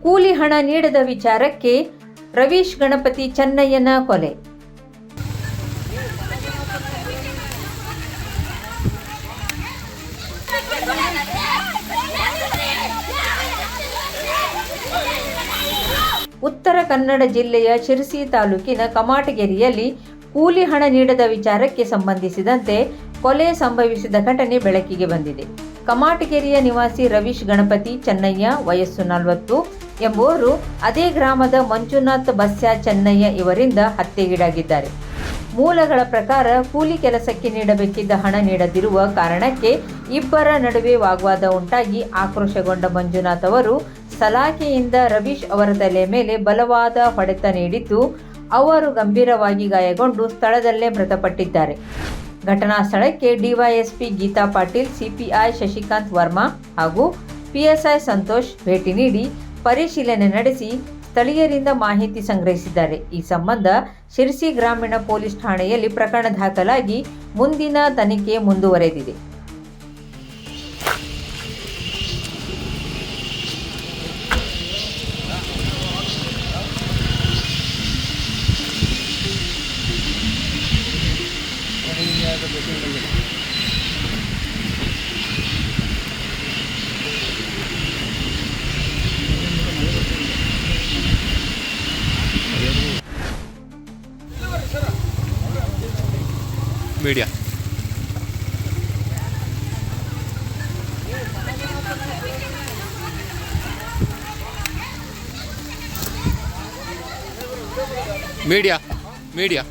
ಕೂಲಿ ಹಣ ನೀಡದ ವಿಚಾರಕ್ಕೆ ರವೀಶ್ ಗಣಪತಿ ಚೆನ್ನಯ್ಯನ ಕೊಲೆ. ಉತ್ತರ ಕನ್ನಡ ಜಿಲ್ಲೆಯ ಶಿರಸಿ ತಾಲೂಕಿನ ಕಮಾಟಗೆರೆಯಲ್ಲಿ ಕೂಲಿ ಹಣ ನೀಡದ ವಿಚಾರಕ್ಕೆ ಸಂಬಂಧಿಸಿದಂತೆ ಕೊಲೆ ಸಂಭವಿಸಿದ ಘಟನೆ ಬೆಳಕಿಗೆ ಬಂದಿದೆ. ಕಮಾಟಗೆರೆಯ ನಿವಾಸಿ ರವೀಶ್ ಗಣಪತಿ ಚೆನ್ನಯ್ಯ ವಯಸ್ಸು 40 ಎಂಬುವರು ಅದೇ ಗ್ರಾಮದ ಮಂಜುನಾಥ್ ಬಸ್ಯ ಚೆನ್ನಯ್ಯ ಇವರಿಂದ ಹತ್ಯೆಗೀಡಾಗಿದ್ದಾರೆ. ಮೂಲಗಳ ಪ್ರಕಾರ ಕೂಲಿ ಕೆಲಸಕ್ಕೆ ನೀಡಬೇಕಿದ್ದ ಹಣ ನೀಡದಿರುವ ಕಾರಣಕ್ಕೆ ಇಬ್ಬರ ನಡುವೆ ವಾಗ್ವಾದ ಉಂಟಾಗಿ ಆಕ್ರೋಶಗೊಂಡ ಮಂಜುನಾಥ್ ಅವರು ಸಲಾಕೆಯಿಂದ ರವೀಶ್ ಅವರ ತಲೆ ಮೇಲೆ ಬಲವಾದ ಹೊಡೆತ ನೀಡಿದ್ದು ಅವರು ಗಂಭೀರವಾಗಿ ಗಾಯಗೊಂಡು ಸ್ಥಳದಲ್ಲೇ ಮೃತಪಟ್ಟಿದ್ದಾರೆ. ಘಟನಾ ಸ್ಥಳಕ್ಕೆ ಡಿವೈಎಸ್ಪಿ ಗೀತಾ ಪಾಟೀಲ್, ಸಿಪಿಐ ಶಶಿಕಾಂತ್ ವರ್ಮಾ ಹಾಗೂ ಪಿಎಸ್ಐ ಸಂತೋಷ್ ಭೇಟಿ ನೀಡಿ ಪರಿಶೀಲನೆ ನಡೆಸಿ ಸ್ಥಳೀಯರಿಂದ ಮಾಹಿತಿ ಸಂಗ್ರಹಿಸಿದ್ದಾರೆ. ಈ ಸಂಬಂಧ ಶಿರಸಿ ಗ್ರಾಮೀಣ ಪೊಲೀಸ್ ಠಾಣೆಯಲ್ಲಿ ಪ್ರಕರಣ ದಾಖಲಾಗಿ ಮುಂದಿನ ತನಿಖೆ ಮುಂದುವರೆದಿದೆ. Media media media